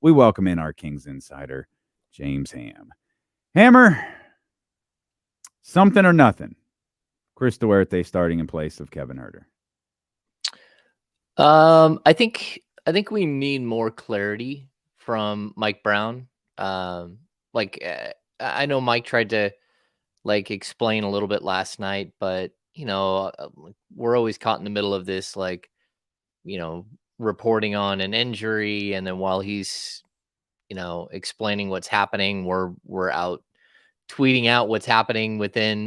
we welcome in our Kings insider, James Ham. Hammer, something or nothing. Chris Huerter starting in place of Kevin Huerter. I think we need more clarity from Mike Brown. I know Mike tried to explain a little bit last night, but we're always caught in the middle of this, reporting on an injury, and then while he's explaining what's happening, we're out tweeting out what's happening within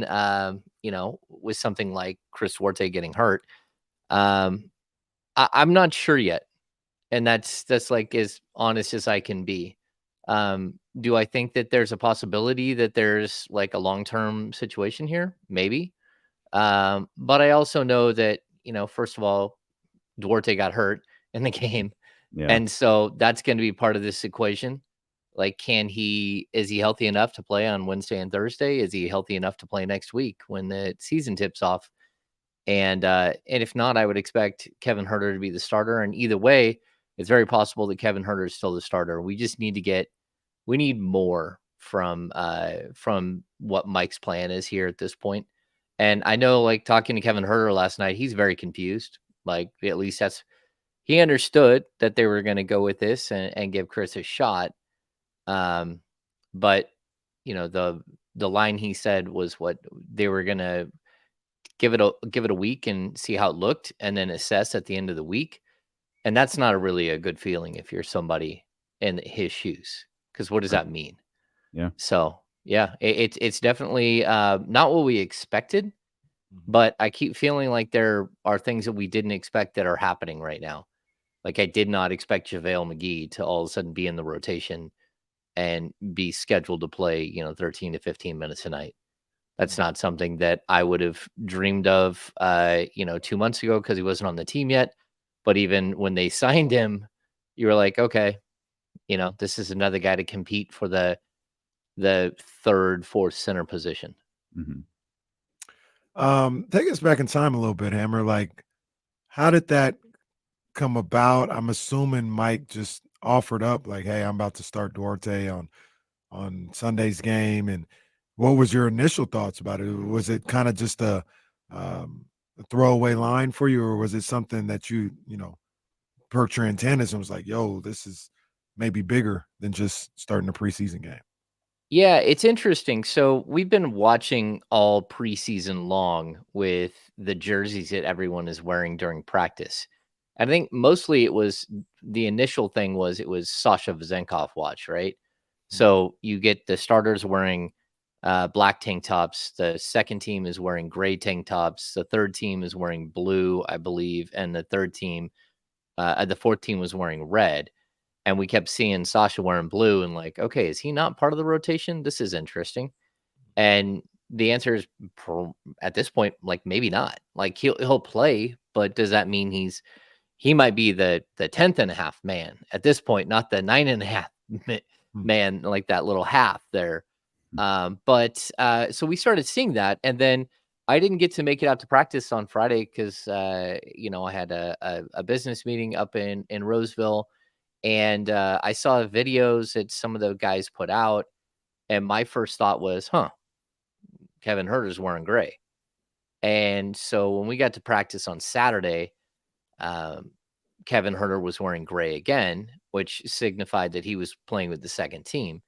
with something like Chris Huerter getting hurt. I'm not sure yet, and that's like as honest as I can be. Do I think that there's a possibility that there's like a long-term situation here? Maybe. But I also know that, first of all, Duarte got hurt in the game. Yeah. And so that's going to be part of this equation. Like, is he healthy enough to play on Wednesday and Thursday? Is he healthy enough to play next week when the season tips off? And if not, I would expect Kevin Huerter to be the starter. And either way, it's very possible that Kevin Huerter is still the starter. We just need we need more from what Mike's plan is here at this point. And I know, like, talking to Kevin Huerter last night, he's very confused. Like, at least he understood that they were going to go with this and give Chris a shot. But the line he said was what they were going to give it a week and see how it looked, and then assess at the end of the week. And that's not really a good feeling if you're somebody in his shoes, because what does that mean? Yeah. So yeah, it's definitely not what we expected, but I keep feeling like there are things that we didn't expect that are happening right now. Like, I did not expect JaVale McGee to all of a sudden be in the rotation and be scheduled to play, 13 to 15 minutes a night. That's not something that I would have dreamed of, 2 months ago, because he wasn't on the team yet. But even when they signed him, you were like, okay, this is another guy to compete for the third, fourth center position. Mm-hmm. Take us back in time a little bit, Hammer. Like, how did that come about? I'm assuming Mike just offered up, like, hey, I'm about to start Duarte on Sunday's game. And what was your initial thoughts about it? Was it kind of just a throwaway line for you, or was it something that you perked your antennas and was like, yo, this is maybe bigger than just starting a preseason game? Yeah, it's interesting. So we've been watching all preseason long with the jerseys that everyone is wearing during practice. I think mostly it was the initial thing was it was Sasha Vezenkov watch, right? So you get the starters wearing black tank tops. The second team is wearing gray tank tops. The third team is wearing blue, I believe, and the fourth team was wearing red. And we kept seeing Sasha wearing blue and like, okay, is he not part of the rotation? This is interesting. And the answer is at this point, like, maybe not. Like, he'll play, but does that mean he might be the 10th and a half man at this point, not the 9.5 man, like that little half there. So we started seeing that, and then I didn't get to make it out to practice on Friday because I had a business meeting up in Roseville. And I saw videos that some of the guys put out, and my first thought was, Kevin Huerter's wearing gray. And so when we got to practice on Saturday, Kevin Huerter was wearing gray again, which signified that he was playing with the second team.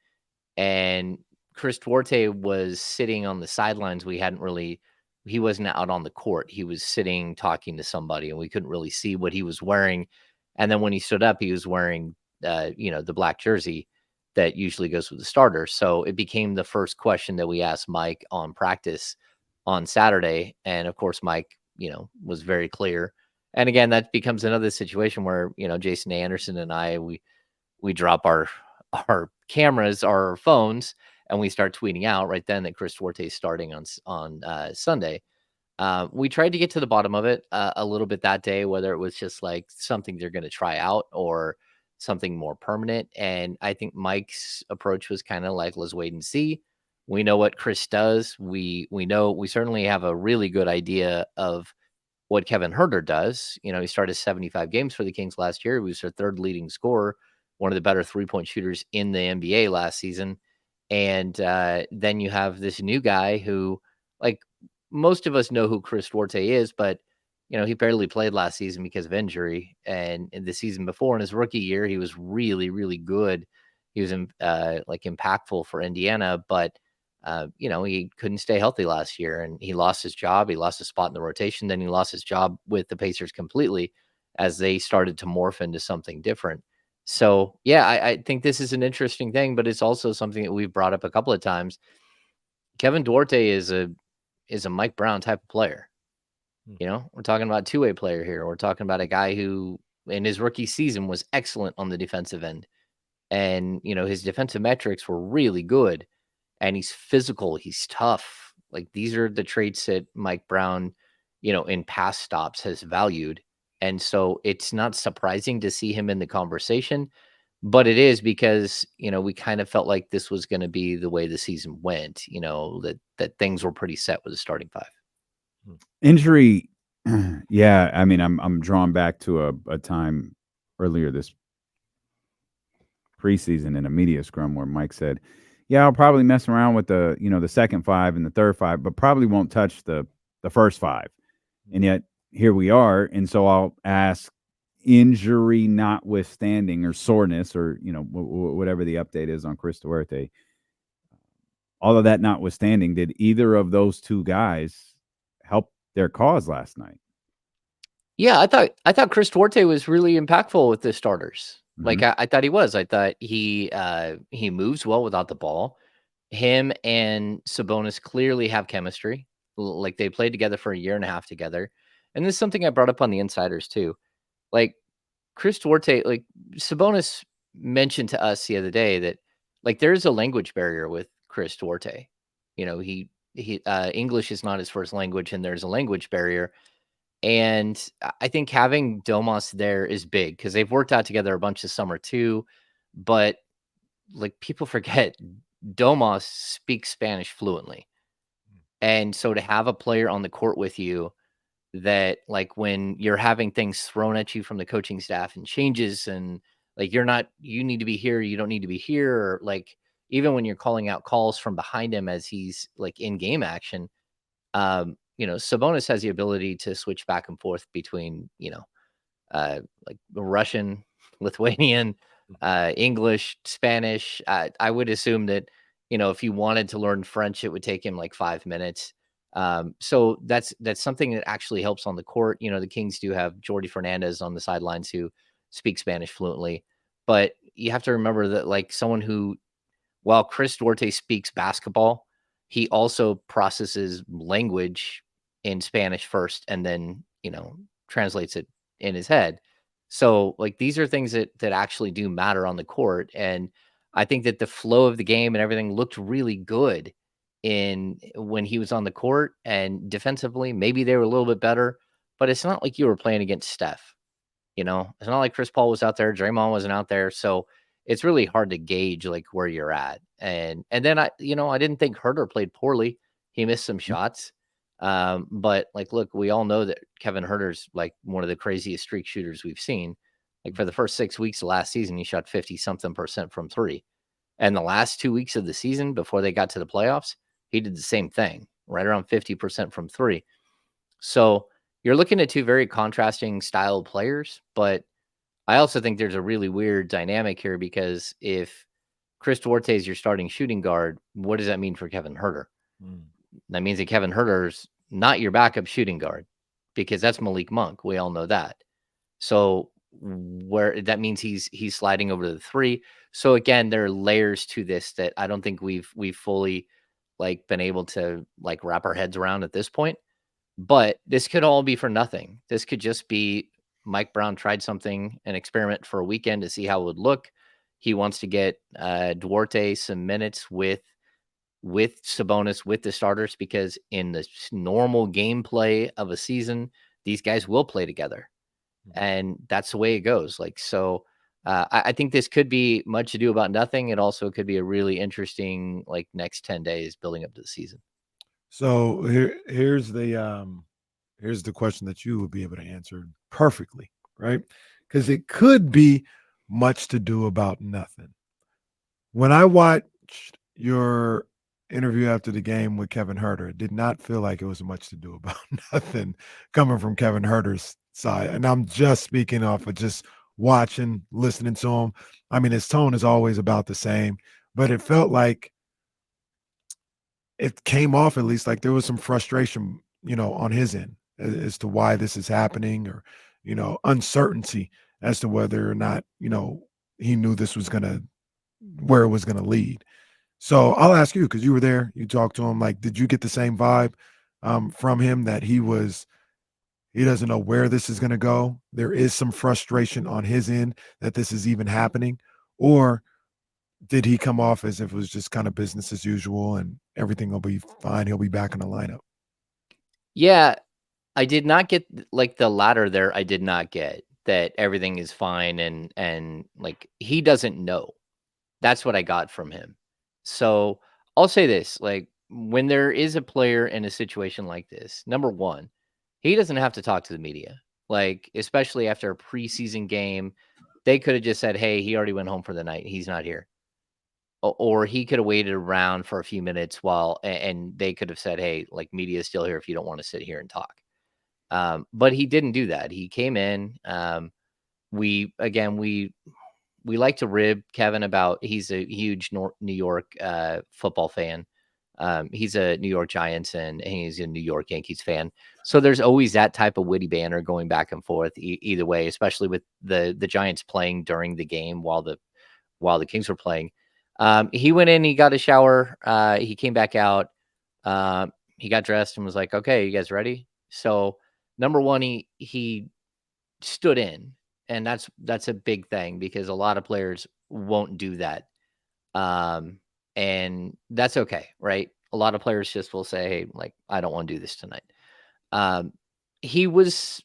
And Chris Duarte was sitting on the sidelines. He wasn't out on the court. He was sitting talking to somebody, and we couldn't really see what he was wearing. And then when he stood up, he was wearing, the black jersey that usually goes with the starter. So it became the first question that we asked Mike on practice on Saturday. And of course, Mike, was very clear. And again, that becomes another situation where, Jason Anderson and I, we drop our cameras, our phones, and we start tweeting out right then that Chris Duarte is starting on Sunday. We tried to get to the bottom of it a little bit that day, whether it was just like something they're going to try out or something more permanent. And I think Mike's approach was kind of like, let's wait and see. We know what Chris does. We certainly have a really good idea of what Kevin Huerter does. He started 75 games for the Kings last year. He was their third leading scorer. one of the better 3-point shooters in the NBA last season. And then you have this new guy who, like, most of us know who Chris Duarte is, but he barely played last season because of injury. And in the season before, in his rookie year, he was really, really good. He was impactful for Indiana, but he couldn't stay healthy last year, and he lost his job. He lost his spot in the rotation. Then he lost his job with the Pacers completely as they started to morph into something different. So, yeah, I think this is an interesting thing, but it's also something that we've brought up a couple of times. Kevin Duarte is a Mike Brown type of player. We're talking about a two-way player here. We're talking about a guy who in his rookie season was excellent on the defensive end. And, his defensive metrics were really good. And he's physical. He's tough. Like, these are the traits that Mike Brown, in past stops has valued. And so it's not surprising to see him in the conversation, but it is because, we kind of felt like this was going to be the way the season went, that things were pretty set with the starting five. Injury. Yeah. I mean, I'm drawn back to a time earlier this preseason in a media scrum where Mike said, yeah, I'll probably mess around with the second five and the third five, but probably won't touch the first five. And yet here we are. And so I'll ask, injury notwithstanding, or soreness, or, whatever the update is on Chris Duarte, all of that notwithstanding, did either of those two guys help their cause last night? Yeah, I thought Chris Duarte was really impactful with the starters. Mm-hmm. Like, I thought he was. I thought he moves well without the ball. Him and Sabonis clearly have chemistry. Like, they played together for a year and a half together. And this is something I brought up on the Insiders too. Like, Chris Duarte, like, Sabonis mentioned to us the other day that, like, there's a language barrier with Chris Duarte. He English is not his first language, and there's a language barrier. And I think having Domas there is big because they've worked out together a bunch this summer too. But, like, people forget Domas speaks Spanish fluently. And so to have a player on the court with you that, like, when you're having things thrown at you from the coaching staff and changes, and, like, you need to be here, you don't need to be here, or, like, even when you're calling out calls from behind him as he's, like, in game action, Sabonis has the ability to switch back and forth between, like, Russian, Lithuanian, English, Spanish. I would assume that, if he wanted to learn French, it would take him like 5 minutes. So that's something that actually helps on the court. The Kings do have Jordi Fernandez on the sidelines who speaks Spanish fluently, but you have to remember that, like, someone who, while Chris Duarte speaks basketball, he also processes language in Spanish first and then, translates it in his head. So, like, these are things that actually do matter on the court. And I think that the flow of the game and everything looked really good when he was on the court, and defensively, maybe they were a little bit better, but it's not like you were playing against Steph. It's not like Chris Paul was out there, Draymond wasn't out there. So it's really hard to gauge, like, where you're at. And then I didn't think Huerter played poorly. He missed some shots. But, like, look, we all know that Kevin Huerter's, like, one of the craziest streak shooters we've seen. Like, for the first 6 weeks of last season, he shot 50-something% from three. And the last 2 weeks of the season before they got to the playoffs, he did the same thing, right around 50% from three. So you're looking at two very contrasting style players, but I also think there's a really weird dynamic here, because if Chris Duarte is your starting shooting guard, what does that mean for Kevin Huerter? That means that Kevin Huerter's not your backup shooting guard, because that's Malik Monk. We all know that. So where that means he's sliding over to the three. So again, there are layers to this that I don't think we've fully, like, been able to, like, wrap our heads around at this point. But this could all be for nothing. This could just be Mike Brown tried something, an experiment for a weekend to see how it would look. He wants to get Duarte some minutes with Sabonis, with the starters, because in the normal gameplay of a season, these guys will play together. And that's the way it goes. Like, so I think this could be much ado about nothing. It also could be a really interesting, like, next 10 days building up to the season. So here's the question that you would be able to answer perfectly, right? Because it could be much to do about nothing. When I watched your interview after the game with Kevin Huerter, it did not feel like it was much to do about nothing coming from Kevin Huerter's side. And I'm just speaking off of just watching, listening to him. I mean, his tone is always about the same, but it felt like it came off at least like there was some frustration, on his end as to why this is happening, or, uncertainty as to whether or not, he knew this was where it was going to lead. So I'll ask you, because you were there, you talked to him. Like, did you get the same vibe from him that he doesn't know where this is going to go? There is some frustration on his end that this is even happening, or did he come off as if it was just kind of business as usual and everything will be fine? He'll be back in the lineup. Yeah, I did not get like the latter there. I did not get that everything is fine and like he doesn't know. That's what I got from him. So I'll say this, like when there is a player in a situation like this, number one, he doesn't have to talk to the media. Like, especially after a preseason game, they could have just said, hey, he already went home for the night. He's not here. Or he could have waited around for a few minutes and they could have said, hey, like media is still here if you don't want to sit here and talk. But he didn't do that. He came in. We like to rib Kevin about he's a huge New York football fan. He's a New York Giants and he's a New York Yankees fan. So there's always that type of witty banter going back and forth either way, especially with the Giants playing during the game while the Kings were playing. He went in, he got a shower. He came back out. He got dressed and was like, okay, you guys ready? So number one, he stood in. And that's a big thing because a lot of players won't do that. And that's okay, right? A lot of players just will say, hey, like, I don't want to do this tonight. He was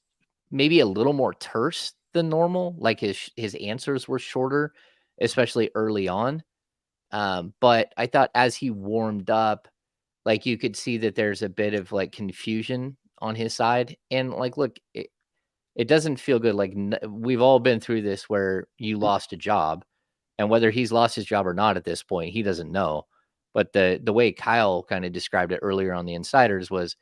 maybe a little more terse than normal. Like his answers were shorter, especially early on. But I thought as he warmed up, like you could see that there's a bit of like confusion on his side. And like, look, it doesn't feel good. Like we've all been through this where you lost a job, and whether he's lost his job or not at this point, he doesn't know. But the way Kyle kind of described it earlier on the Insiders was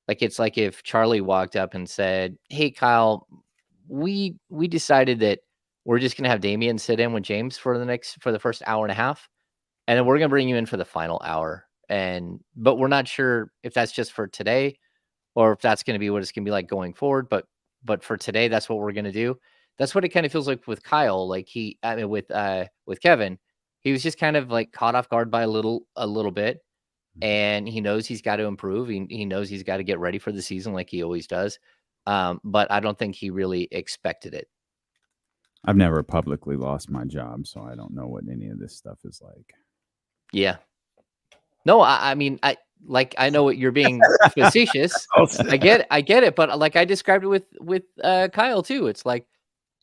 like it's like if Charlie walked up and said, "Hey Kyle, we decided that we're just gonna have Damian sit in with James for the first hour and a half, and then we're gonna bring you in for the final hour. But we're not sure if that's just for today or if that's gonna be what it's gonna be like going forward. But for today, that's what we're gonna do." That's what it kind of feels like with Kyle. Like with Kevin, he was just kind of like caught off guard by a little bit, and he knows he's got to improve. He knows he's got to get ready for the season like he always does. But I don't think he really expected it. I've never publicly lost my job, so I don't know what any of this stuff is like. Yeah. No, I mean, I know what you're being facetious. I get it, but like I described it with Kyle too. It's like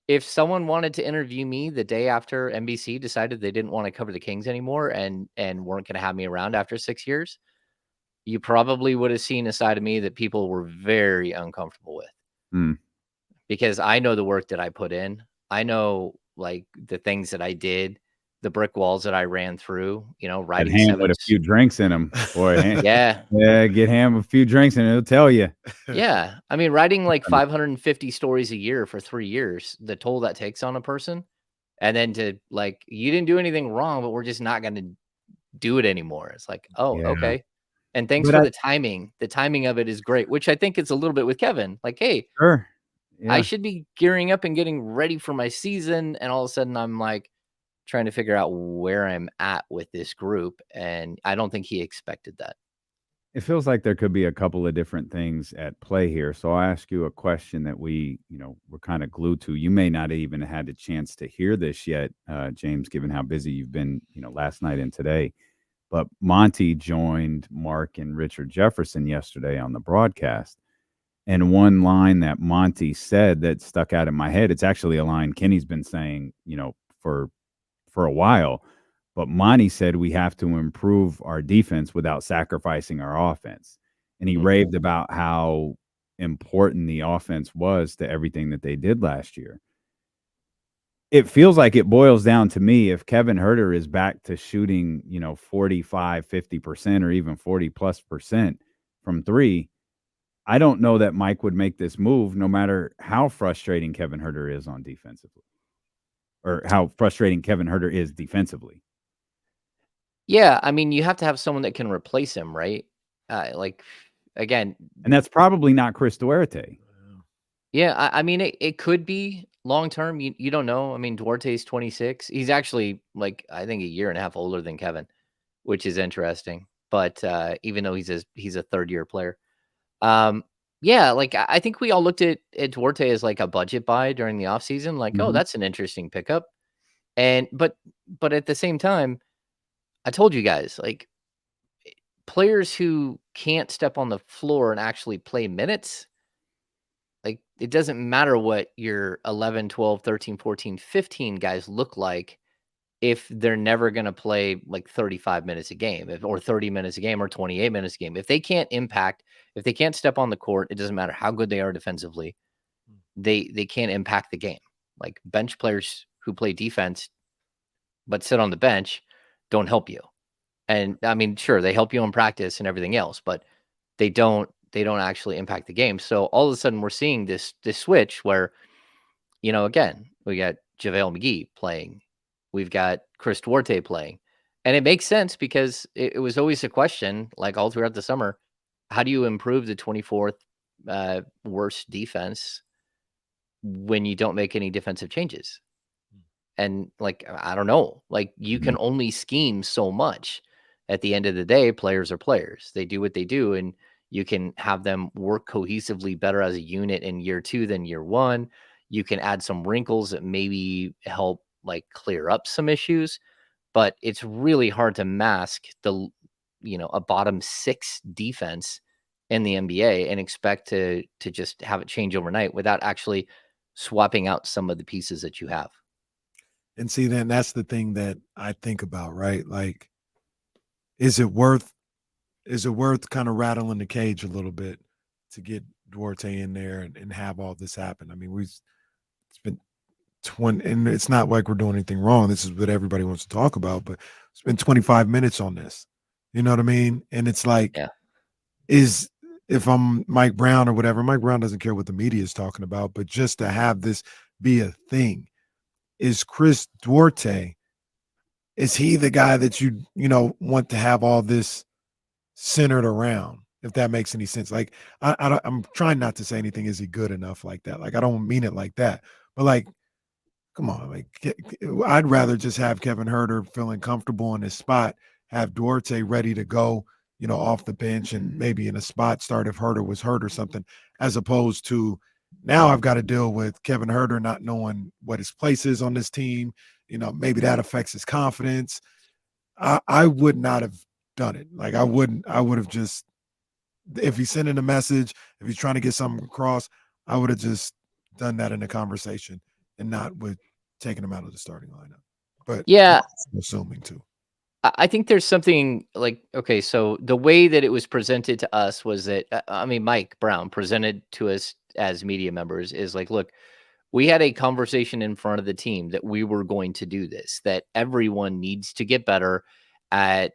if someone wanted to interview me the day after NBC decided they didn't want to cover the Kings anymore and weren't going to have me around after 6 years, you probably would have seen a side of me that people were very uncomfortable with. Mm. Because I know the work that I put in. I know like the things that I did, the brick walls that I ran through, That writing ham with a few drinks in them, boy. Yeah. Get ham with a few drinks and it'll tell you. Yeah. I mean, writing like 550 stories a year for 3 years, the toll that takes on a person, and then to like, you didn't do anything wrong, but we're just not going to do it anymore. It's like, oh, Yeah. okay. And thanks But for the timing. The timing of it is great, which I think it's a little bit with Kevin. Like, hey, Sure. Yeah. I should be gearing up and getting ready for my season. And all of a sudden I'm like trying to figure out where I'm at with this group. And I don't think he expected that. It feels like there could be a couple of different things at play here. So I'll ask you a question that we're kind of glued to. You may not even had a chance to hear this yet, James, given how busy you've been, last night and today. But Monty joined Mark and Richard Jefferson yesterday on the broadcast. And one line that Monty said that stuck out in my head, it's actually a line Kenny's been saying, for a while. But Monty said we have to improve our defense without sacrificing our offense. And he raved about how important the offense was to everything that they did last year. it feels like it boils down to me if Kevin Huerter is back to shooting, 45, 50% or even 40+% from 3. I don't know that Mike would make this move no matter how frustrating Kevin Huerter is on defensively or how frustrating Kevin Huerter is defensively. Yeah, I mean, you have to have someone that can replace him, right? Again, And that's probably not Chris Duarte. yeah, I mean, it could be long term. You don't know. I mean, Duarte's 26. He's actually I think a year and a half older than Kevin, which is interesting. But even though he's a third year player, yeah, I think we all looked at Duarte as like a budget buy during the offseason. Like, oh, Mhm. that's an interesting pickup. And but at the same time, I told you guys players who can't step on the floor and actually play minutes. It doesn't matter what your 11, 12, 13, 14, 15 guys look like if they're never going to play 35 minutes a game or 30 minutes a game or 28 minutes a game. If they can't impact, if they can't step on the court, it doesn't matter how good they are defensively. They can't impact the game. Like bench players who play defense but sit on the bench don't help you. And I mean, sure, they help you in practice and everything else, but they don't actually impact the game. So all of a sudden we're seeing this switch where, again, we got JaVale McGee playing. We've got Chris Duarte playing. And it makes sense because it was always a question, like all throughout the summer, how do you improve the 24th worst defense when you don't make any defensive changes? And I don't know, you can only scheme so much. At the end of the day, players are players. They do what they do, and you can have them work cohesively better as a unit in year 2 than year 1. You can add some wrinkles that maybe help clear up some issues, but it's really hard to mask a bottom 6 defense in the NBA and expect to just have it change overnight without actually swapping out some of the pieces that you have. And see, then that's the thing that I think about, right? Like, is it worth kind of rattling the cage a little bit to get Duarte in there and have all this happen? I mean, it's been 20, and it's not like we're doing anything wrong. This is what everybody wants to talk about, but it's been 25 minutes on this. You know what I mean? And it's like, Yeah. if I'm Mike Brown or whatever, Mike Brown doesn't care what the media is talking about, but just to have this be a thing, is Chris Duarte, is he the guy that you want to have all this centered around, if that makes any sense? Like, I'm trying not to say anything. Is he good enough like that? Like, I don't mean it like that, but come on, I'd rather just have Kevin Huerter feeling comfortable in his spot, have Duarte ready to go, off the bench and maybe in a spot start if Huerter was hurt or something, as opposed to now I've got to deal with Kevin Huerter not knowing what his place is on this team. Maybe that affects his confidence. I would not have done it. I would have just, if he's sending a message, if he's trying to get something across, I would have just done that in a conversation and not with taking him out of the starting lineup. But Yeah, I'm assuming too. I think there's something okay, so the way that it was presented to us was that, I mean, Mike Brown presented to us as media members is look, we had a conversation in front of the team that we were going to do this, that everyone needs to get better at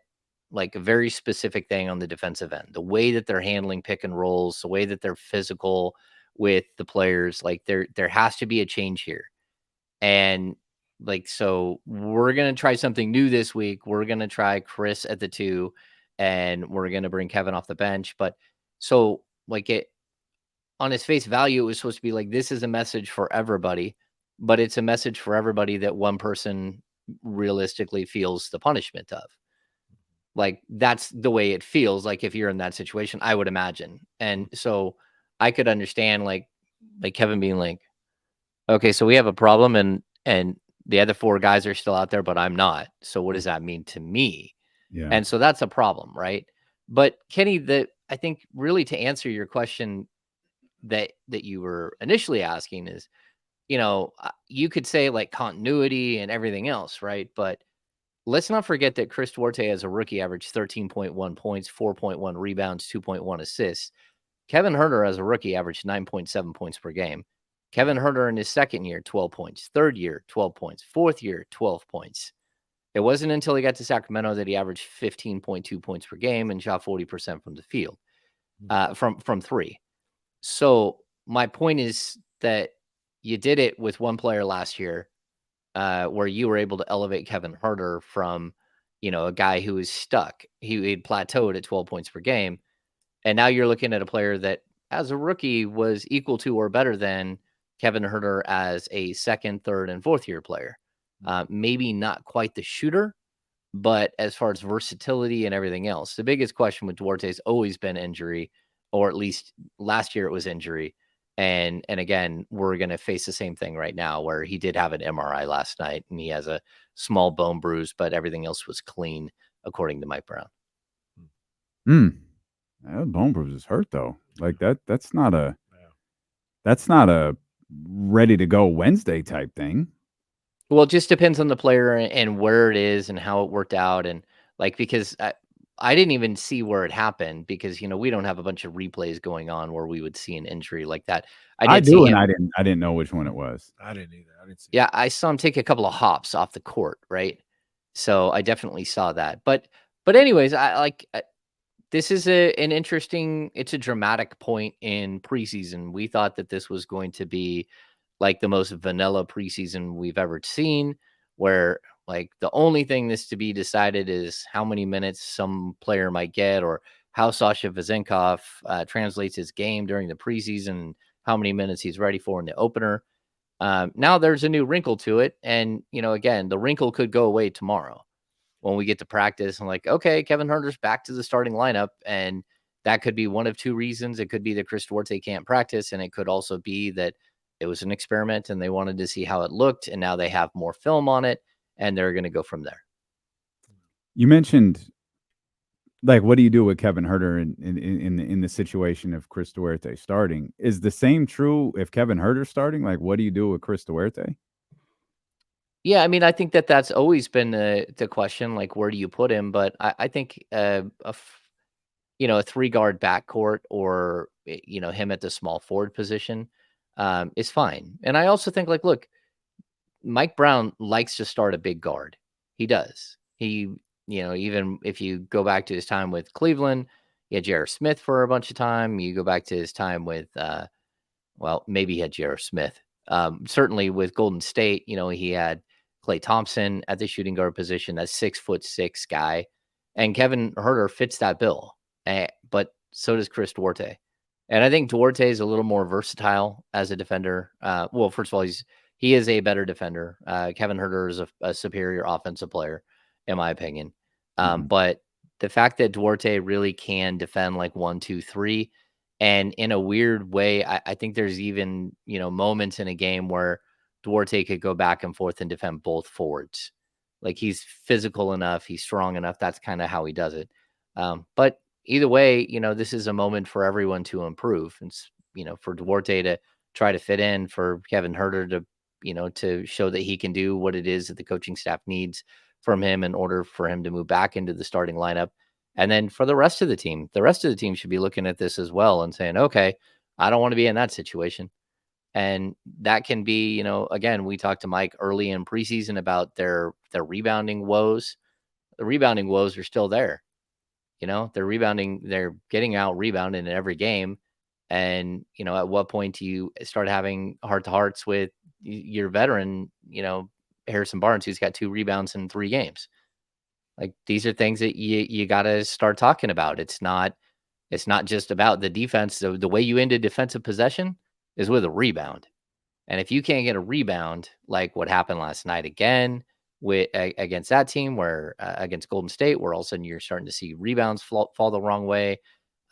a very specific thing on the defensive end, the way that they're handling pick and rolls, the way that they're physical with the players, there has to be a change here. And so we're going to try something new this week. We're going to try Chris at the 2 and we're going to bring Kevin off the bench. But so it on its face value, it was supposed to be this is a message for everybody, but it's a message for everybody that one person realistically feels the punishment of. That's the way it feels if you're in that situation, I would imagine. And so I could understand Kevin being okay, so we have a problem and the other 4 guys are still out there, but I'm not. So what does that mean to me? Yeah. And so that's a problem, right? But Kenny, I think really to answer your question that you were initially asking is, you could say continuity and everything else, right? But let's not forget that Chris Duarte as a rookie averaged 13.1 points, 4.1 rebounds, 2.1 assists. Kevin Huerter as a rookie averaged 9.7 points per game. Kevin Huerter in his second year, 12 points. Third year, 12 points. Fourth year, 12 points. It wasn't until he got to Sacramento that he averaged 15.2 points per game and shot 40% from the field, from three. So my point is that you did it with one player last year, where you were able to elevate Kevin Huerter from, a guy who was stuck. He'd plateaued at 12 points per game. And now you're looking at a player that, as a rookie, was equal to or better than Kevin Huerter as a second, third, and fourth year player. Maybe not quite the shooter, but as far as versatility and everything else, the biggest question with Duarte has always been injury, or at least last year it was injury. And again, we're going to face the same thing right now, where he did have an MRI last night and he has a small bone bruise, but everything else was clean, according to Mike Brown. That bone bruise is hurt though. Like that's not a ready to go Wednesday type thing. Well, it just depends on the player and where it is and how it worked out. And because I didn't even see where it happened, because, we don't have a bunch of replays going on where we would see an injury like that. I do, and I didn't know which one it was. I didn't either. I didn't see. Yeah, I saw him take a couple of hops off the court, right? So I definitely saw that. But anyways, this is an interesting, it's a dramatic point in preseason. We thought that this was going to be like the most vanilla preseason we've ever seen, where the only thing that's to be decided is how many minutes some player might get, or how Sasha Vezenkov translates his game during the preseason, how many minutes he's ready for in the opener. Now there's a new wrinkle to it. And, again, the wrinkle could go away tomorrow when we get to practice and okay, Kevin Huerter's back to the starting lineup. And that could be one of two reasons. It could be that Chris Duarte can't practice, and it could also be that it was an experiment and they wanted to see how it looked, and now they have more film on it and they're going to go from there. You mentioned, what do you do with Kevin Huerter in the situation of Chris Duarte starting? Is the same true if Kevin Huerter's starting? What do you do with Chris Duarte? Yeah, I mean, I think that's always been the question, where do you put him? But I think a 3-guard backcourt, or him at the small forward position is fine. And I also think look, Mike Brown likes to start a big guard. He does. He, even if you go back to his time with Cleveland, he had J.R. Smith for a bunch of time. You go back to his time with, maybe he had J.R. Smith. Certainly with Golden State, he had Klay Thompson at the shooting guard position, that 6'6" guy. And Kevin Huerter fits that bill. But so does Chris Duarte. And I think Duarte is a little more versatile as a defender. Well, first of all, he is a better defender. Kevin Huerter is a superior offensive player, in my opinion. But the fact that Duarte really can defend 1, 2, 3, and in a weird way, I think there's even, moments in a game where Duarte could go back and forth and defend both forwards. He's physical enough, he's strong enough. That's kind of how he does it. But either way, this is a moment for everyone to improve. And, for Duarte to try to fit in, for Kevin Huerter to, to show that he can do what it is that the coaching staff needs from him in order for him to move back into the starting lineup. And then for the rest of the team should be looking at this as well and saying, okay, I don't want to be in that situation. And that can be, again, we talked to Mike early in preseason about their rebounding woes. The rebounding woes are still there. They're rebounding, they're getting out rebounded in every game. And, at what point do you start having heart-to-hearts with your veteran, Harrison Barnes, who's got 2 rebounds in 3 games? These are things that you got to start talking about. It's not just about the defense. The way you end a defensive possession is with a rebound. And if you can't get a rebound, like what happened last night again against that team, where against Golden State, where all of a sudden you're starting to see rebounds fall the wrong way.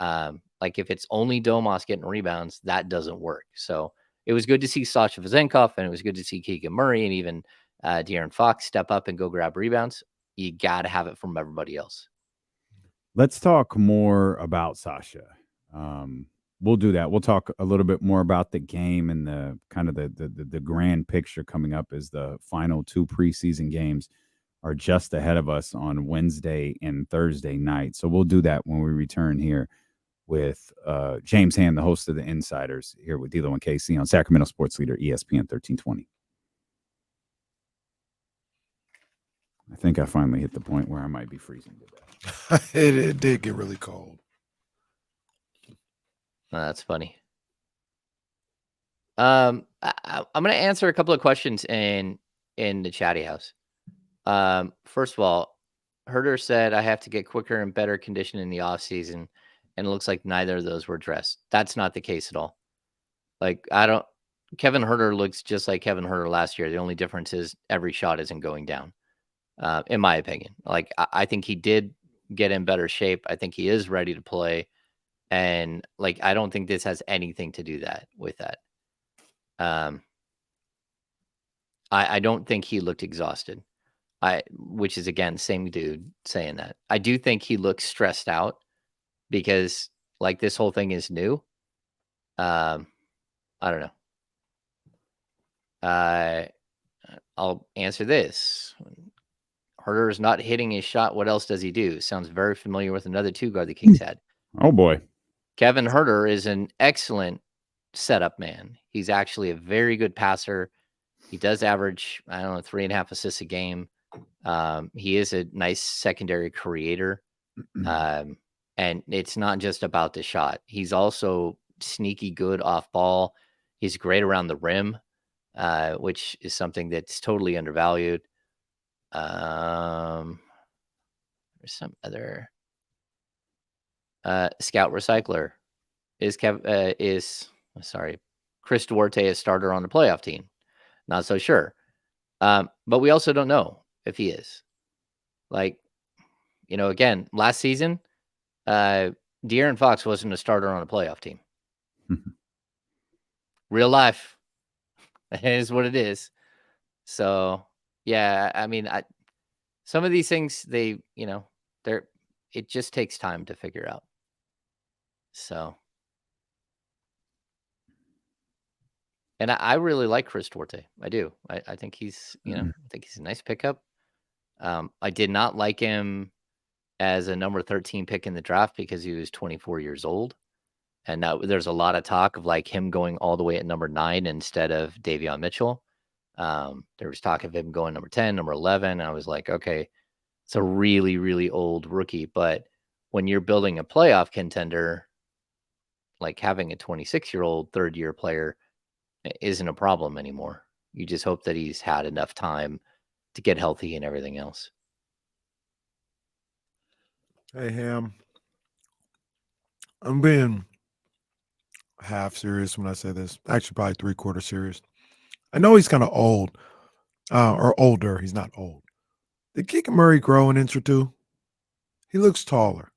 If it's only Domas getting rebounds, that doesn't work. So it was good to see Sasha Vezenkov, and it was good to see Keegan Murray and even De'Aaron Fox step up and go grab rebounds. You got to have it from everybody else. Let's talk more about Sasha. We'll do that. We'll talk a little bit more about the game and the kind of the grand picture coming up, as the final 2 preseason games are just ahead of us on Wednesday and Thursday night. So we'll do that when we return here with James Ham, the host of the Insiders, here with D'Lo and Casey on Sacramento Sports Leader ESPN 1320. I think I finally hit the point where I might be freezing to death. It did get really cold. Oh, that's funny. I'm going to answer a couple of questions in the chatty house. First of all, Huerter said I have to get quicker and better condition in the off season, and it looks like neither of those were addressed. That's not the case at all. Like Kevin Huerter looks just like Kevin Huerter last year. The only difference is every shot isn't going down. In my opinion, like I think he did get in better shape. I think he is ready to play. And like, I don't think this has anything to do with that. I don't think he looked exhausted. Which is again, same dude saying that. I do think he looks stressed out because like this whole thing is new. I don't know. I'll answer this. Huerter is not hitting his shot. What else does he do? Sounds very familiar with another two guard the Kings had. Oh boy. Kevin Huerter is an excellent setup man. He's actually a very good passer. He does average, 3.5 assists a game. He is a nice secondary creator. And it's not just about the shot. He's also sneaky good off ball. He's great around the rim, which is something that's totally undervalued. There's some other scout recycler. Is Chris Duarte a starter on the playoff team? Not so sure. But we also don't know if he is. Like, again, last season, De'Aaron Fox wasn't a starter on a playoff team. Real life. It is what it is. So, yeah, I mean, some of these things, it just takes time to figure out. So, and I really like Chris Duarte. I do. I think he's, I think he's a nice pickup. I did not like him as a number 13 pick in the draft because he was 24 years old. And now there's a lot of talk of like him going all the way at number 9 instead of Davion Mitchell. There was talk of him going number 10, number 11. I was like, okay, it's a really, really old rookie. But when you're building a playoff contender, like having a 26-year-old third-year player isn't a problem anymore. You just hope that he's had enough time to get healthy and everything else. Hey, Ham. I'm being half serious when I say this. Actually, probably 3/4 serious. I know he's kind of old, or older. He's not old. Did Keegan Murray grow an inch or two? He looks taller.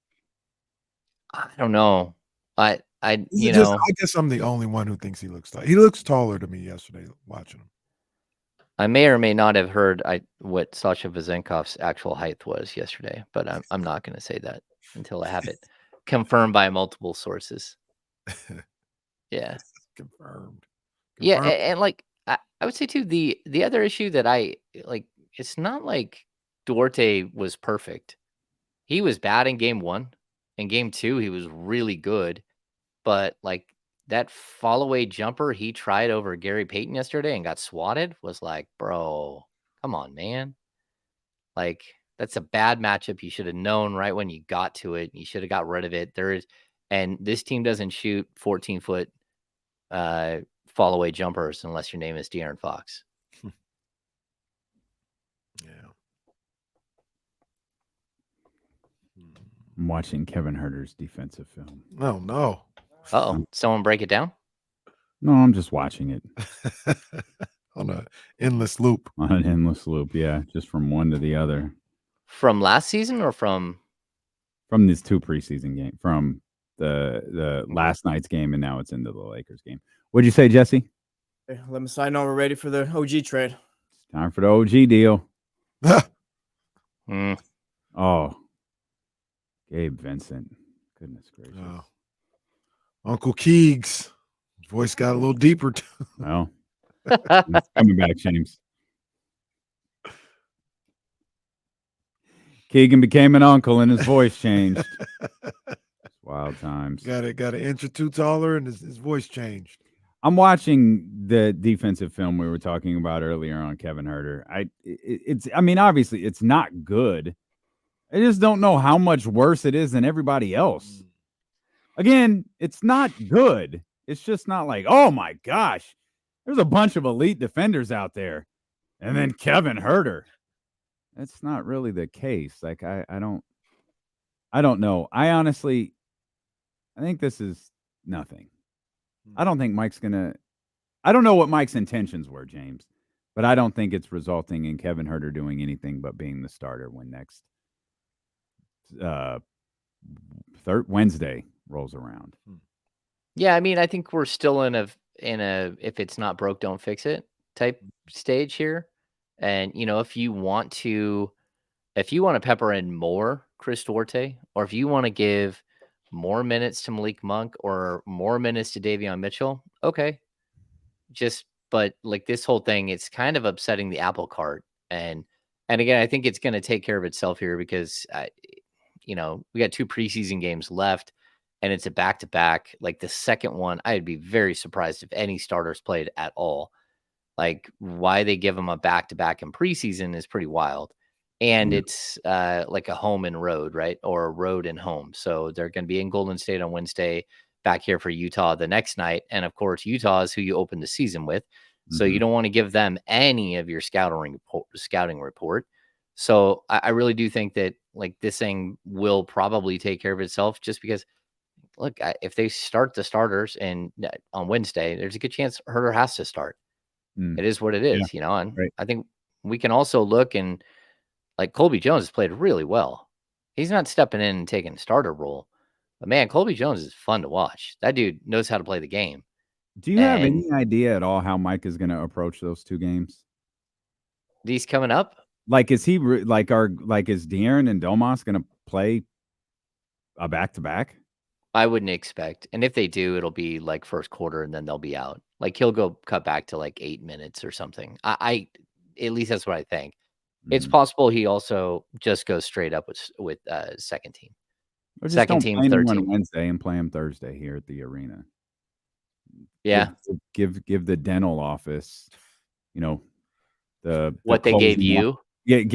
I don't know. I guess I'm the only one who thinks he looks taller. He looks taller to me yesterday watching him. I may or may not have heard what Sasha Vezenkov's actual height was yesterday, but I'm not going to say that until I have it confirmed by multiple sources. Yeah. Confirmed. Yeah, and like I would say too, the other issue that I like, it's not like Duarte was perfect. He was bad in game 1. In game 2, he was really good, but like that fall away jumper he tried over Gary Payton yesterday and got swatted was like, bro, come on, man. Like, that's a bad matchup. You should have known right when you got to it. You should have got rid of it. And this team doesn't shoot 14-foot fall away jumpers unless your name is De'Aaron Fox. Yeah. I'm watching Kevin Huerter's defensive film. Oh, no. Uh-oh. Someone break it down? No, I'm just watching it. On an endless loop. On an endless loop, yeah. Just from one to the other. From last season or from? From these 2 preseason games. From the last night's game, and now it's into the Lakers game. What'd you say, Jesse? Okay, let me sign on. We're ready for the OG trade. It's time for the OG deal. Oh. Gabe Vincent. Goodness gracious. Oh. Uncle Keegs. Voice got a little deeper. Well, it's coming back, James. Keegan became an uncle and his voice changed. Wow. Wild times. Got an inch or two taller, and his voice changed. I'm watching the defensive film we were talking about earlier on Kevin Huerter. I mean, obviously it's not good. I just don't know how much worse it is than everybody else. Again, it's not good. It's just not like, oh my gosh, there's a bunch of elite defenders out there. And then Kevin Huerter. That's not really the case. Like, I don't know. I think this is nothing. I don't think Mike's I don't know what Mike's intentions were, James, but I don't think it's resulting in Kevin Huerter doing anything but being the starter when next Wednesday rolls around. Yeah, I mean, I think we're still in a if it's not broke, don't fix it type stage here. And if you want to pepper in more Chris Duarte, or if you want to give more minutes to Malik Monk or more minutes to Davion Mitchell, okay. But like this whole thing, it's kind of upsetting the apple cart. And again, I think it's going to take care of itself here because, we got 2 preseason games left and it's a back-to-back. Like the second one, I'd be very surprised if any starters played at all. Like why they give them a back-to-back in preseason is pretty wild. And it's like a home and road, right? Or a road and home. So they're going to be in Golden State on Wednesday, back here for Utah the next night. And of course, Utah is who you open the season with. So you don't want to give them any of your scouting report. So I really do think that like this thing will probably take care of itself just because, look, if they start the starters and on Wednesday, there's a good chance Huerter has to start. It is what it is, and right. I think we can also look and like Colby Jones has played really well. He's not stepping in and taking a starter role. But man, Colby Jones is fun to watch. That dude knows how to play the game. Do you have any idea at all how Mike is going to approach those 2 games? These coming up? Like, is he is De'Aaron and Domas going to play a back-to-back? I wouldn't expect. And if they do, it'll be like first quarter and then they'll be out. Like he'll go cut back to like 8 minutes or something. I at least that's what I think. It's possible he also just goes straight up with second team. Or just second don't team, play him third on team. Wednesday and play him Thursday here at the arena. Yeah. Give the dental office, the what they gave you. Give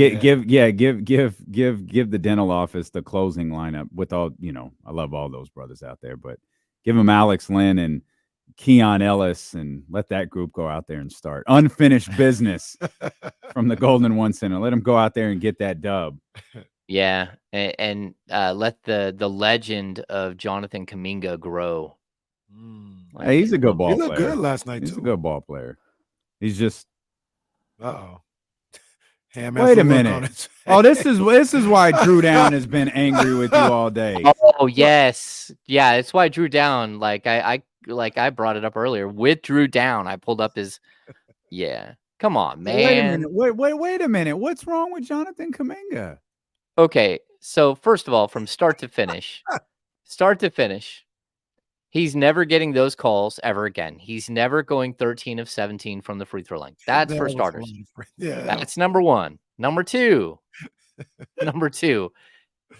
the dental office the closing lineup with all, I love all those brothers out there, but give them Alex Lynn and Keon Ellis and let that group go out there and start unfinished business from the Golden One Center. Let them go out there and get that dub. Yeah. And let the legend of Jonathan Kaminga grow. Hey, he's a good ball player. He looked good last night, He's too. a good ball player. He's just Wait a minute. Oh, this is why Drew Down has been angry with you all day. Oh, yes. Yeah, it's why Drew Down, like I brought it up earlier. With Drew Down, I pulled up his Come on, man. Wait a minute. What's wrong with Jonathan Kaminga? Okay, so first of all, from start to finish, he's never getting those calls ever again. He's never going 13 of 17 from the free throw line. That's for starters. Yeah, that's number 1. Number 2,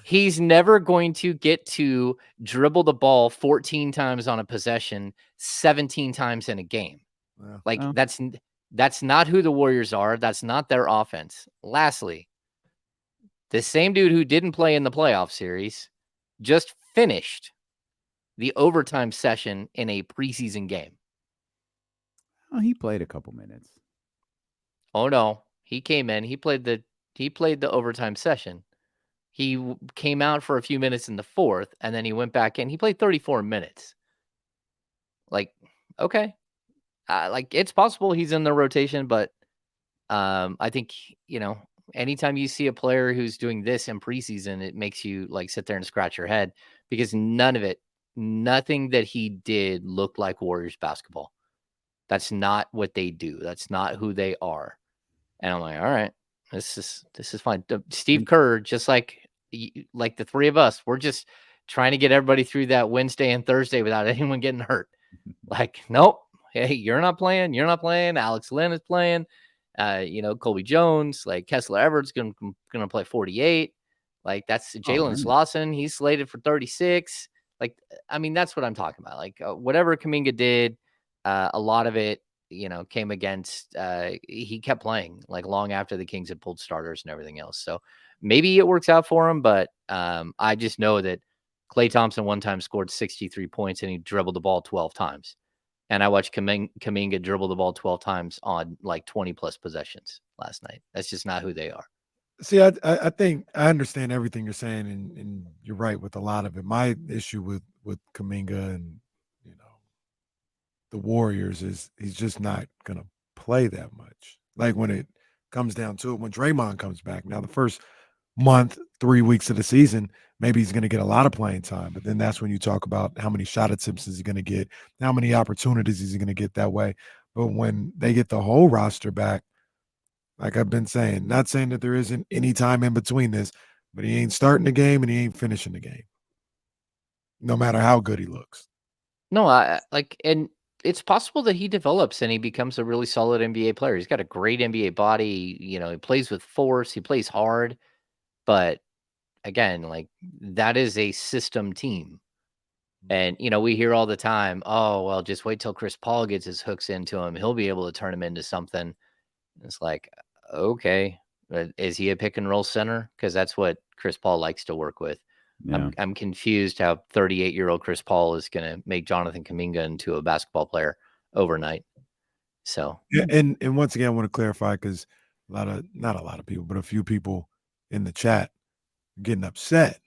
he's never going to get to dribble the ball 14 times on a possession, 17 times in a game. Like that's not who the Warriors are. That's not their offense. Lastly, the same dude who didn't play in the playoff series just finished the overtime session in a preseason game. Oh, he played a couple minutes. Oh no, he came in. He played the overtime session. He came out for a few minutes in the 4th, and then he went back in. He played 34 minutes. Like, okay, like it's possible he's in the rotation, but I think anytime you see a player who's doing this in preseason, it makes you like sit there and scratch your head because nothing that he did looked like Warriors basketball. That's not what they do. That's not who they are. And I'm like, all right, this is fine. Steve Kerr, just like the 3 of us, we're just trying to get everybody through that Wednesday and Thursday without anyone getting hurt. Like, nope. Hey, you're not playing. Alex Lynn is playing. Colby Jones, like Kessler Everett's gonna play 48. Like that's Jalen Slauson. He's slated for 36. Like, I mean, that's what I'm talking about. Like, whatever Kaminga did, a lot of it, came against. He kept playing like long after the Kings had pulled starters and everything else. So maybe it works out for him, but I just know that Klay Thompson one time scored 63 points and he dribbled the ball 12 times. And I watched Kaminga dribble the ball 12 times on like 20 plus possessions last night. That's just not who they are. See, I think I understand everything you're saying, and you're right with a lot of it. My issue with Kaminga and the Warriors is he's just not gonna play that much. Like when it comes down to it, when Draymond comes back. Now the first month, 3 weeks of the season, maybe he's gonna get a lot of playing time. But then that's when you talk about how many shot attempts is he gonna get, how many opportunities is he gonna get that way. But when they get the whole roster back, like I've been saying, not saying that there isn't any time in between this, but he ain't starting the game and he ain't finishing the game, no matter how good he looks. No, I like, and it's possible that he develops and he becomes a really solid NBA player. He's got a great NBA body. He plays with force. He plays hard. But again, like that is a system team. And, we hear all the time, oh, well, just wait till Chris Paul gets his hooks into him. He'll be able to turn him into something. It's like, okay, is he a pick and roll center? Because that's what Chris Paul likes to work with. Yeah. I'm confused how 38-year-old Chris Paul is going to make Jonathan Kaminga into a basketball player overnight. So Yeah, and once again, I want to clarify because not a lot of people, but a few people in the chat getting upset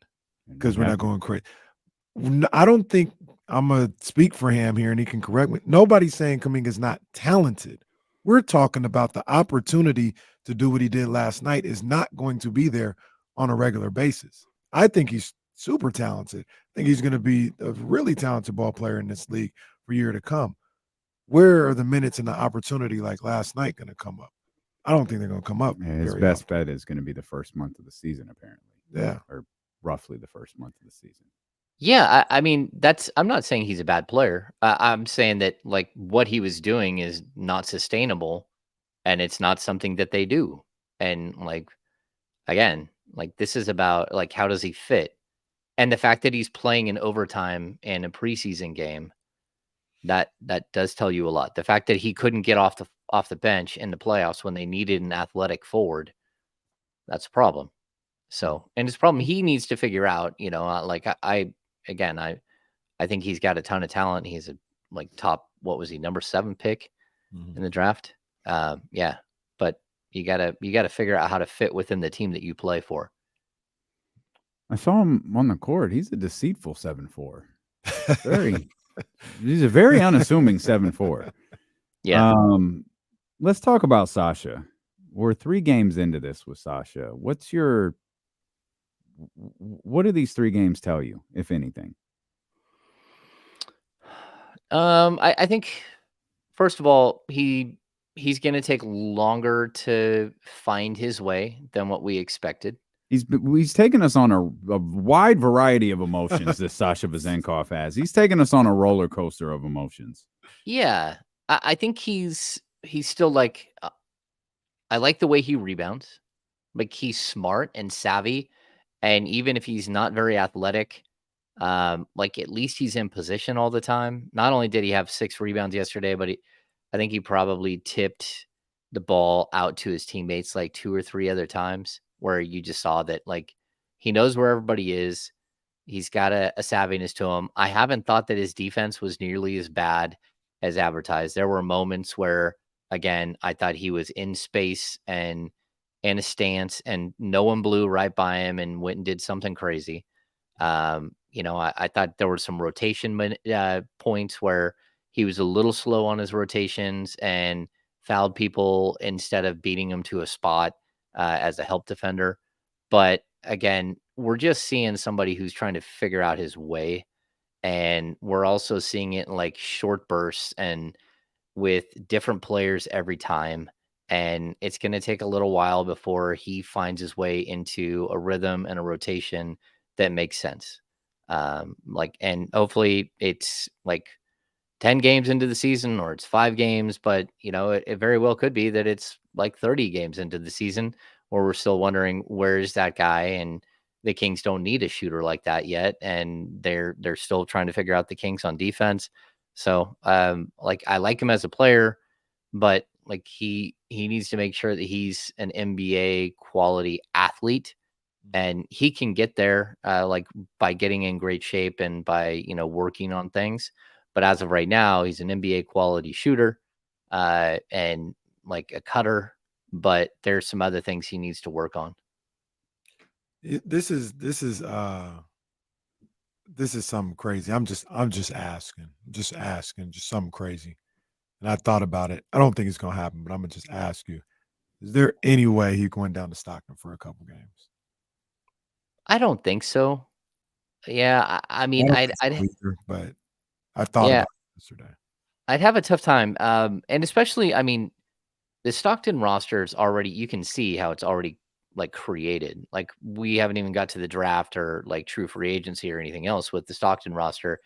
because we're not going crazy. I don't think I'm gonna speak for him here, and he can correct me. Nobody's saying Kaminga's not talented. We're talking about the opportunity to do what he did last night is not going to be there on a regular basis. I think he's super talented. I think he's going to be a really talented ball player in this league for year to come. Where are the minutes and the opportunity like last night going to come up? I don't think they're going to come up. Yeah, his very best often. bet is going to be the first month of the season, apparently. Yeah. Or roughly the first month of the season. yeah, I mean, I'm not saying he's a bad player. I'm saying that like what he was doing is not sustainable and it's not something that they do. And like, again, like this is about like, how does he fit? And the fact that he's playing in overtime in a preseason game, that does tell you a lot. The fact that he couldn't get off the bench in the playoffs when they needed an athletic forward, that's a problem. So, and it's a problem he needs to figure out. Like again, I think he's got a ton of talent. He's a like top, what was he, number 7 pick in the draft? Yeah, but you gotta figure out how to fit within the team that you play for. I saw him on the court. He's a deceitful 7'4". He's a very unassuming 7'4". Yeah. Let's talk about Sasha. We're 3 games into this with Sasha. What do these 3 games tell you, if anything? I think first of all, he's going to take longer to find his way than what we expected. He's taken us on a wide variety of emotions. This Sasha Vezenkov has. He's taken us on a roller coaster of emotions. Yeah, I think he's still like. I like the way he rebounds. Like he's smart and savvy, and even if he's not very athletic, like at least he's in position all the time. Not only did he have 6 rebounds yesterday, but I think he probably tipped the ball out to his teammates like 2 or 3 other times where you just saw that like he knows where everybody is. He's got a savviness to him. I haven't thought that his defense was nearly as bad as advertised. There were moments where, again, I thought he was in space and in a stance and no one blew right by him and went and did something crazy. I thought there were some rotation points where he was a little slow on his rotations and fouled people instead of beating them to a spot as a help defender. But again, we're just seeing somebody who's trying to figure out his way. And we're also seeing it in like short bursts and with different players every time. And it's going to take a little while before he finds his way into a rhythm and a rotation that makes sense. And hopefully it's like 10 games into the season or it's 5 games, but it very well could be that it's like 30 games into the season where we're still wondering where's that guy. And the Kings don't need a shooter like that yet, and they're still trying to figure out the Kings on defense. So, like I like him as a player, but like he needs to make sure that he's an NBA quality athlete, and he can get there like by getting in great shape and by working on things. But as of right now, he's an NBA quality shooter and like a cutter, but there's some other things he needs to work on. This is something crazy. I'm just asking, just something crazy. And I thought about it. I don't think it's gonna happen, but I'm gonna just ask you: is there any way he's going down to Stockton for a couple games? I don't think so. Yeah, I I mean, don't think so either, but I thought yeah, about it yesterday. I'd have a tough time. And especially, I mean, the Stockton roster is already, you can see how it's already like created. Like we haven't even got to the draft or like true free agency or anything else with the Stockton roster.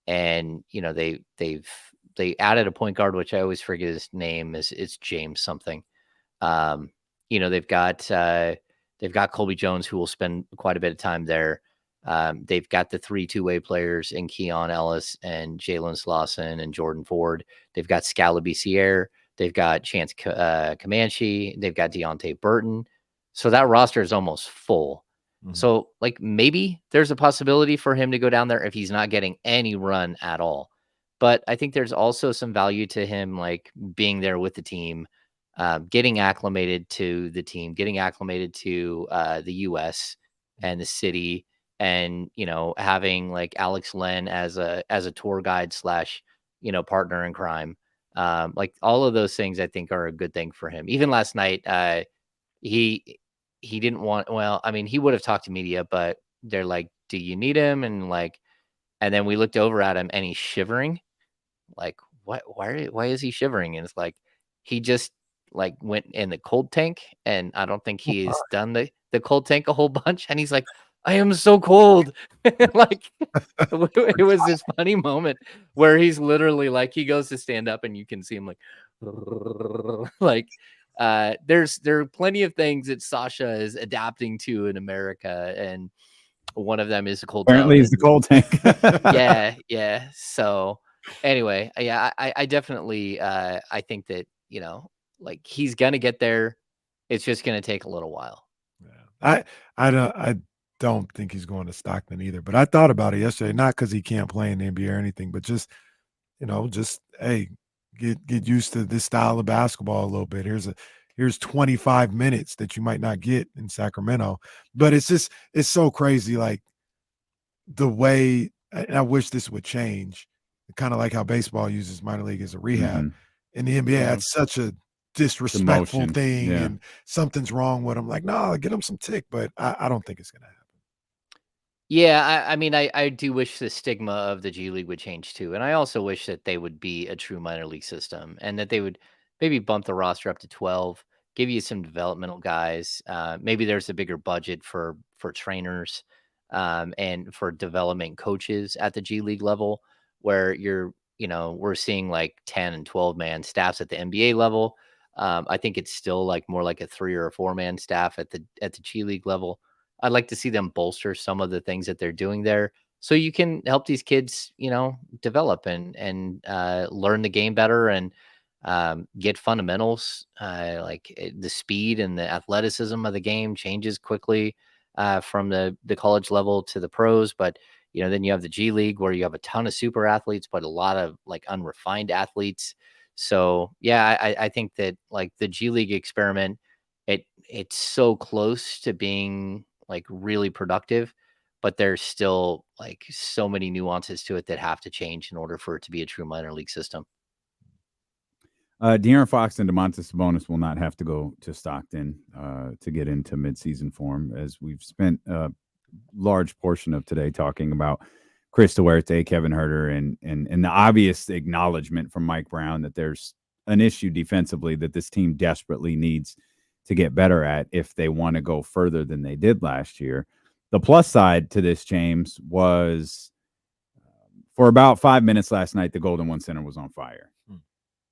And they added a point guard, which I always forget his name. It's James something. Um, they've got Colby Jones, who will spend quite a bit of time there. They've got the 3 two-way players in Keon Ellis and Jalen Slauson and Jordan Ford. They've got Scalaby Sierre. They've got Chance Comanche. They've got Deontay Burton. So that roster is almost full. Mhm. So, like, maybe there's a possibility for him to go down there if he's not getting any run at all. But I think there's also some value to him, like, being there with the team, getting acclimated to the team, getting acclimated to the U.S. and the city, and having like Alex Len as a tour guide slash partner in crime. Like all of those things, I think are a good thing for him. Even last night, he he didn't want. Well, I mean, he would have talked to media, but they're like, "Do you need him?" And then we looked over at him, and he's shivering. Like, what? Why is he shivering? And it's like he just like went in the cold tank, and I don't think he's done the cold tank a whole bunch. And he's like, I am so cold. Like it was this funny moment where he's literally like he goes to stand up, and you can see him like like there are plenty of things that Sasha is adapting to in America, and one of them is a cold tub. Apparently, it's the cold tank. Yeah. So anyway, yeah, I definitely I think that like he's gonna get there. It's just gonna take a little while. Yeah. I don't think he's going to Stockton either. But I thought about it yesterday, not because he can't play in the NBA or anything, but just hey, get used to this style of basketball a little bit. Here's 25 minutes that you might not get in Sacramento. But it's so crazy, like the way, and I wish this would change, kind of like how baseball uses minor league as a rehab. Mhm. In the NBA, that's such a disrespectful Emotion, thing, yeah. and something's wrong with him. Like, no, get him some tick, but I don't think it's gonna happen. Yeah, I mean, I do wish the stigma of the G League would change too, and I also wish that they would be a true minor league system, and that they would maybe bump the roster up to 12, give you some developmental guys. Maybe there's a bigger budget for trainers, and for development coaches at the G League level, where we're seeing like 10 and 12 man staffs at the NBA level. I think it's still like more like a 3 or a 4 man staff at the G League level. I'd like to see them bolster some of the things that they're doing there, so you can help these kids, develop and learn the game better, and get fundamentals. The speed and the athleticism of the game changes quickly from the college level to the pros, but then you have the G League where you have a ton of super athletes, but a lot of like unrefined athletes. So yeah, I think that like the G League experiment, it's so close to being like really productive, but there's still like so many nuances to it that have to change in order for it to be a true minor league system. De'Aaron Fox and Domantas Sabonis will not have to go to Stockton to get into midseason form, as we've spent a large portion of today talking about Chris Huerter, Kevin Huerter, and the obvious acknowledgement from Mike Brown that there's an issue defensively that this team desperately needs to get better at if they want to go further than they did last year. The plus side to this, James, was for about 5 minutes last night, the Golden One Center was on fire.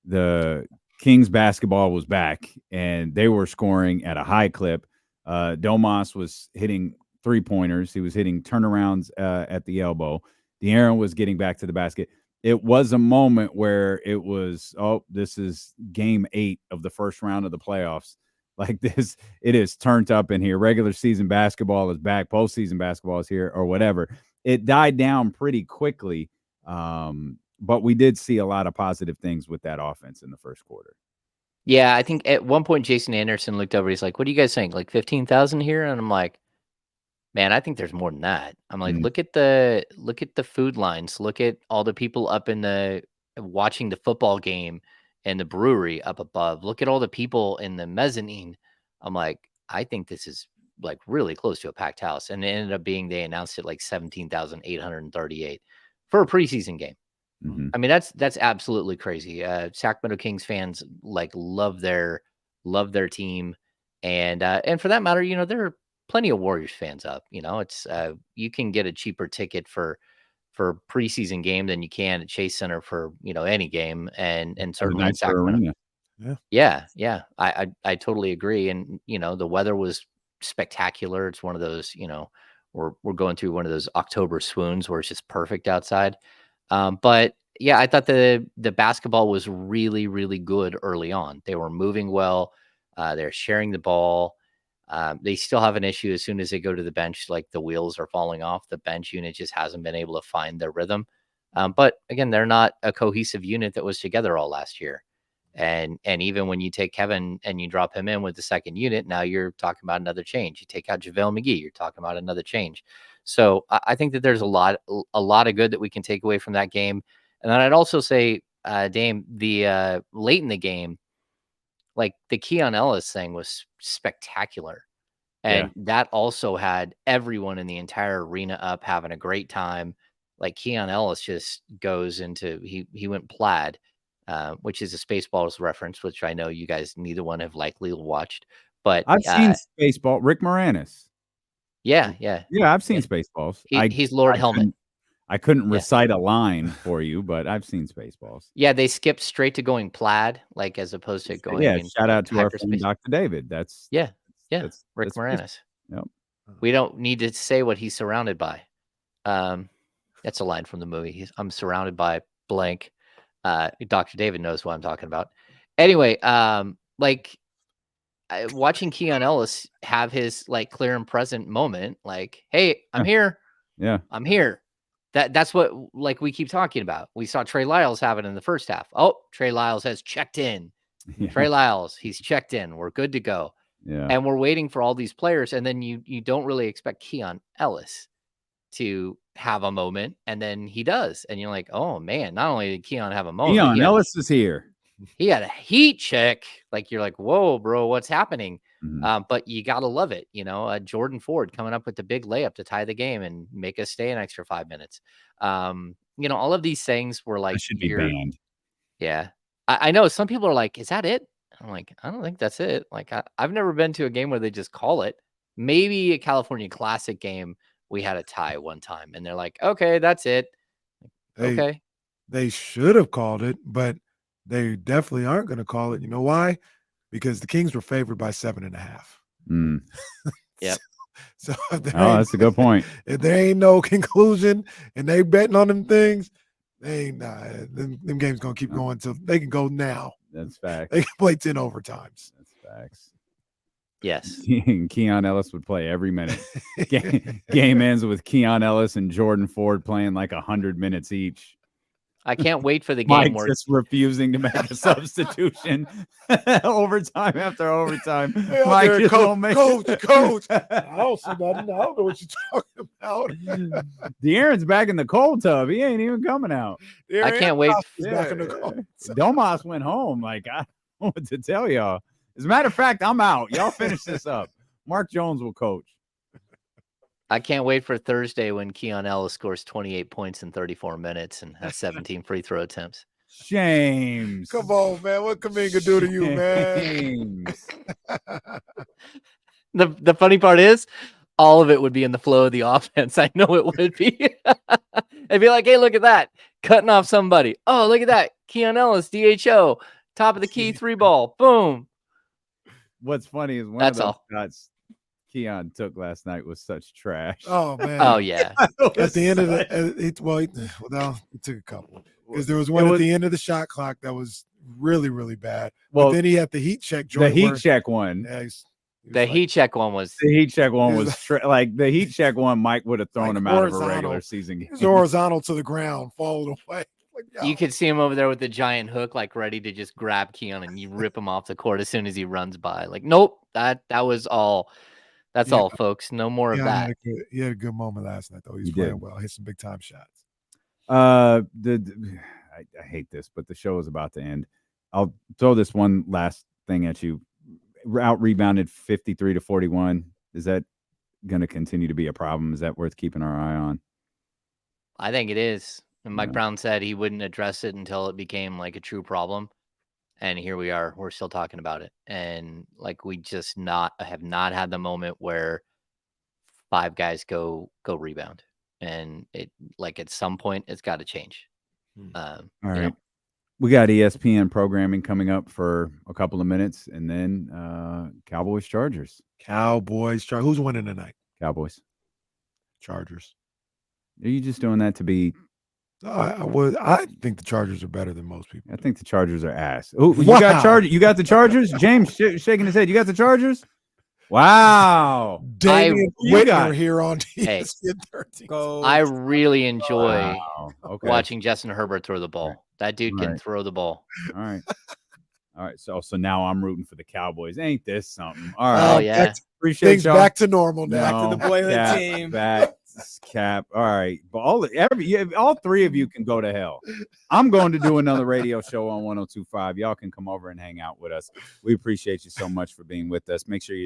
The Kings basketball was back, and they were scoring at a high clip. Domas was hitting 3-pointers. He was hitting turnarounds at the elbow. De'Aaron was getting back to the basket. It was a moment where it was, this is game 8 of the first round of the playoffs. Like this, it is turned up in here. Regular season basketball is back. Postseason basketball is here, or whatever. It died down pretty quickly, but we did see a lot of positive things with that offense in the first quarter. Yeah, I think at one point Jason Anderson looked over. He's like, "What are you guys saying? Like 15,000 here?" And I'm like, "Man, I think there's more than that." I'm like, "Look at the food lines. Look at all the people up in the watching the football game and the brewery up above. Look at all the people in the mezzanine." I'm like, "I think this is like really close to a packed house." And it ended up being, they announced it like 17,838 for a preseason game. Mhm. I mean, that's absolutely crazy. Sacramento Kings fans like love their team, and for that matter, there are plenty of Warriors fans up. It's you can get a cheaper ticket for preseason game than you can at Chase Center for any game, and Or certainly in Nitro Sacramento. Arena. Yeah, I totally agree, and the weather was spectacular. It's one of those, we're going through one of those October swoons where it's just perfect outside. But yeah, I thought the basketball was really, really good early on. They were moving well. They're sharing the ball. They still have an issue as soon as they go to the bench, like the wheels are falling off. The bench unit just hasn't been able to find their rhythm. But again, they're not a cohesive unit that was together all last year. And even when you take Kevin and you drop him in with the second unit, now you're talking about another change. You take out JaVale McGee, you're talking about another change. So I think that there's a lot of good that we can take away from that game. And then I'd also say, Dame, the late in the game, like the Keon Ellis thing was spectacular. And that also had everyone in the entire arena up having a great time. Like Keon Ellis just goes into, he went plaid, which is a Spaceballs reference, which I know you guys neither one have likely watched. But I've seen Spaceball. Rick Moranis. yeah, I've seen Spaceballs. He's Lord Helmet. I couldn't recite a line for you, but I've seen Spaceballs. Yeah, they skipped straight to going plaid, like as opposed to going. Shout out to our friend hyperspace. Dr. David. That's Rick that's Moranis. Yep. We don't need to say what he's surrounded by. That's a line from the movie. I'm surrounded by blank. Dr. David knows what I'm talking about. Anyway, watching Keon Ellis have his like clear and present moment, like, "Hey, I'm here. Yeah, I'm here." That's what like we keep talking about. We saw Trey Lyles have it in the first half. Oh, Trey Lyles has checked in. Trey Lyles, he's checked in. We're good to go. Yeah. And we're waiting for all these players, and then you don't really expect Keon Ellis to have a moment, and then he does, and you're like, "Oh man!" Not only did Keon have a moment, Keon Ellis is here. He had a heat check. Like you're like, "Whoa, bro, what's happening?" Mhm. But you gotta love it, Jordan Ford coming up with the big layup to tie the game and make us stay an extra 5 minutes. All of these things were like That should be banned. Yeah, I know some people are like, "Is that it?" I'm like, "I don't think that's it." Like I've never been to a game where they just call it. Maybe a California Classic game we had a tie one time, and they're like, "Okay, that's it." Okay, They should have called it, but they definitely aren't going to call it. You know why? Because the Kings were favored by 7.5. Mm. Yep. So that's a good point. If there ain't no conclusion and they betting on them things, they ain't them games gonna keep going until they can go now. That's facts. They can play 10 overtimes. That's facts. Yes. Keon Ellis would play every minute. Game ends with Keon Ellis and Jordan Ford playing like 100 minutes each. I can't wait for the game Mike just refusing to make a substitution. Overtime after overtime. Mike just won't make Coach. I don't see nothing. I don't know what you're talking about. De'Aaron's back in the cold tub. He ain't even coming out. I can't wait. Back in the cold tub. Domas went home. Like, I don't know what to tell y'all. As a matter of fact, I'm out. Y'all finish this up. Mark Jones will coach. I can't wait for Thursday when Keon Ellis scores 28 points in 34 minutes and has 17 free throw attempts. James. Come on, man. What Kaminga do to you, man? The funny part is all of it would be in the flow of the offense. I know it would be. It'd be like, "Hey, look at that. Cutting off somebody. Oh, look at that. Keon Ellis, DHO. Top of the key, 3 ball. Boom." What's funny is one That's of those all. shots, Keon took last night was such trash. Oh man. Oh yeah. At the end of the he took a couple because there was one at the end of the shot clock that was really, really bad. Well, but then he had the heat check the joint. heat check one. Yeah, The heat check one was The heat check one It was was like the heat check one. Mike would have thrown like him out of a horizontal. regular season game. It was horizontal to the ground, falling away. Like, you could see him over there with the giant hook, like ready to just grab Keon and you rip him off the court as soon as he runs by. Like, nope, that was all. That's all, folks. No more of that. He had a good moment last night, though. He was playing well. Hit some big time shots. I hate this, but the show is about to end. I'll throw this one last thing at you. Out rebounded 53-41. Is that going to continue to be a problem? Is that worth keeping our eye on? I think it is. And Mike Brown said he wouldn't address it until it became like a true problem. And here we are. We're still talking about it. And like we just have not had the moment where 5 guys go rebound. And it like at some point it's got to change. All right. We got ESPN programming coming up for a couple of minutes, and then Cowboys Chargers. Who's winning tonight? Cowboys. Chargers. Are you just doing that to be? I think the Chargers are better than most people. I think the Chargers are ass. Oh, you got Chargers. You got the Chargers. James shaking his head. You got the Chargers. Wow. Damian Whitner here on ESPN 13. I really enjoy watching Justin Herbert throw the ball. Right. That dude can throw the ball. All right. All right. So now I'm rooting for the Cowboys. Ain't this something? All right. Yeah. Appreciate things y'all. back to normal now. Back to the boyhood team. Cap. All right. But all 3 of you can go to hell. I'm going to do another radio show on 102.5. Y'all can come over and hang out with us. We appreciate you so much for being with us. Make sure you